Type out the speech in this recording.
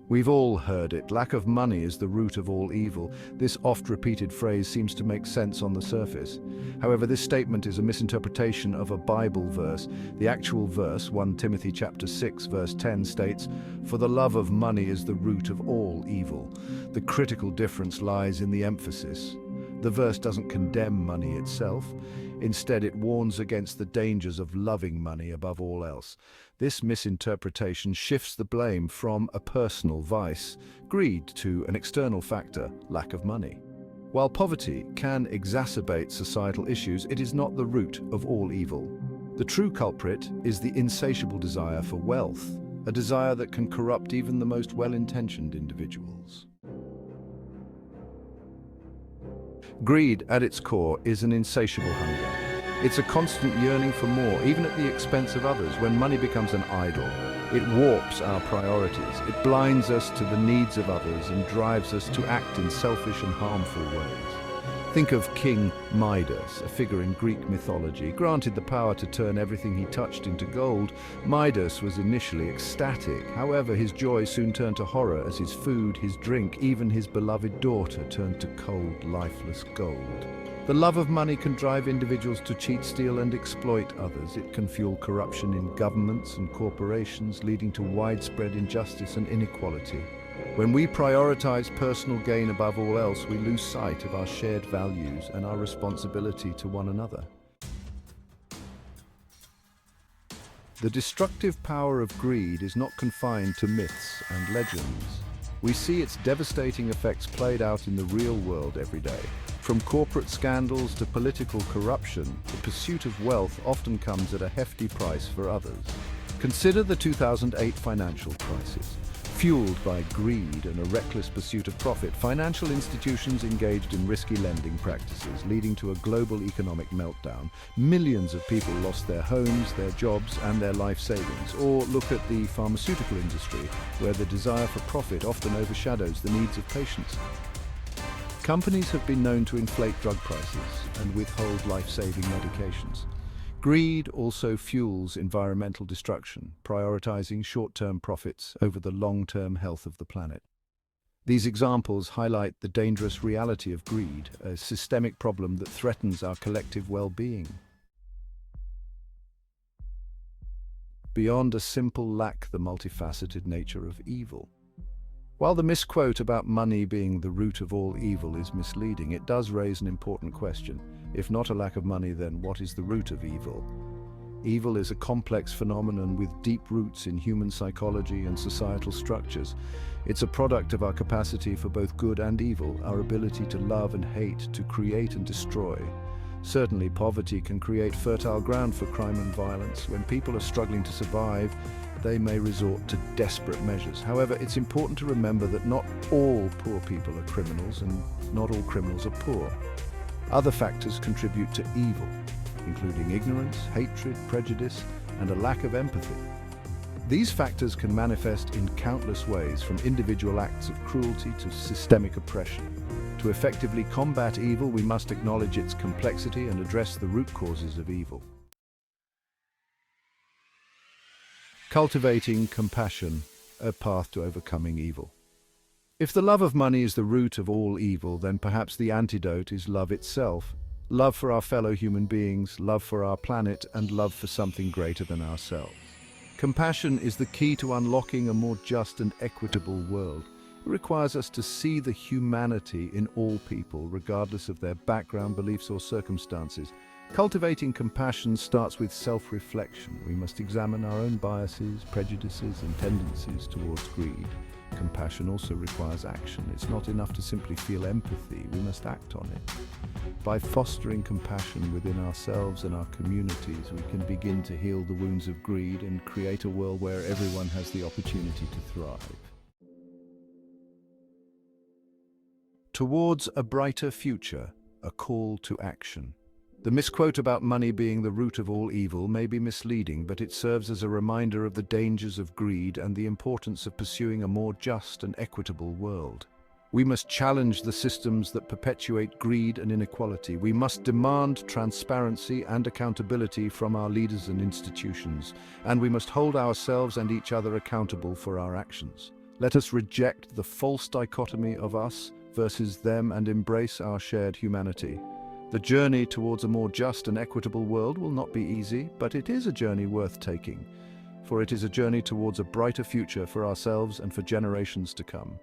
We've all heard it. Lack of money is the root of all evil. This oft-repeated phrase seems to make sense on the surface. However, this statement is a misinterpretation of a Bible verse. The actual verse, 1 Timothy chapter 6, verse 10 states, "For the love of money is the root of all evil." The critical difference lies in the emphasis. The verse doesn't condemn money itself. Instead, it warns against the dangers of loving money above all else. This misinterpretation shifts the blame from a personal vice, greed, to an external factor, lack of money. While poverty can exacerbate societal issues, it is not the root of all evil. The true culprit is the insatiable desire for wealth, a desire that can corrupt even the most well-intentioned individuals. Greed, at its core, is an insatiable hunger. It's a constant yearning for more, even at the expense of others. When money becomes an idol, it warps our priorities. It blinds us to the needs of others and drives us to act in selfish and harmful ways. Think of King Midas, a figure in Greek mythology. Granted the power to turn everything he touched into gold, Midas was initially ecstatic. However, his joy soon turned to horror as his food, his drink, even his beloved daughter turned to cold, lifeless gold. The love of money can drive individuals to cheat, steal, and exploit others. It can fuel corruption in governments and corporations, leading to widespread injustice and inequality. When we prioritize personal gain above all else, we lose sight of our shared values and our responsibility to one another. The destructive power of greed is not confined to myths and legends. We see its devastating effects played out in the real world every day. From corporate scandals to political corruption, the pursuit of wealth often comes at a hefty price for others. Consider the 2008 financial crisis. Fueled by greed and a reckless pursuit of profit, financial institutions engaged in risky lending practices, leading to a global economic meltdown. Millions of people lost their homes, their jobs, and their life savings. Or look at the pharmaceutical industry, where the desire for profit often overshadows the needs of patients. Companies have been known to inflate drug prices and withhold life-saving medications. Greed also fuels environmental destruction, prioritizing short-term profits over the long-term health of the planet. These examples highlight the dangerous reality of greed, a systemic problem that threatens our collective well-being. Beyond a simple lack, the multifaceted nature of evil. While the misquote about money being the root of all evil is misleading, it does raise an important question. If not a lack of money, then what is the root of evil? Evil is a complex phenomenon with deep roots in human psychology and societal structures. It's a product of our capacity for both good and evil, our ability to love and hate, to create and destroy. Certainly, poverty can create fertile ground for crime and violence. When people are struggling to survive, they may resort to desperate measures. However, it's important to remember that not all poor people are criminals, and not all criminals are poor. Other factors contribute to evil, including ignorance, hatred, prejudice, and a lack of empathy. These factors can manifest in countless ways, from individual acts of cruelty to systemic oppression. To effectively combat evil, we must acknowledge its complexity and address the root causes of evil. Cultivating compassion, a path to overcoming evil. If the love of money is the root of all evil, then perhaps the antidote is love itself. Love for our fellow human beings, love for our planet, and love for something greater than ourselves. Compassion is the key to unlocking a more just and equitable world. It requires us to see the humanity in all people, regardless of their background, beliefs, or circumstances. Cultivating compassion starts with self-reflection. We must examine our own biases, prejudices, and tendencies towards greed. Compassion also requires action. It's not enough to simply feel empathy. We must act on it. By fostering compassion within ourselves and our communities, we can begin to heal the wounds of greed and create a world where everyone has the opportunity to thrive. Towards a brighter future, a call to action. The misquote about money being the root of all evil may be misleading, but it serves as a reminder of the dangers of greed and the importance of pursuing a more just and equitable world. We must challenge the systems that perpetuate greed and inequality. We must demand transparency and accountability from our leaders and institutions, and we must hold ourselves and each other accountable for our actions. Let us reject the false dichotomy of us versus them and embrace our shared humanity. The journey towards a more just and equitable world will not be easy, but it is a journey worth taking, for it is a journey towards a brighter future for ourselves and for generations to come.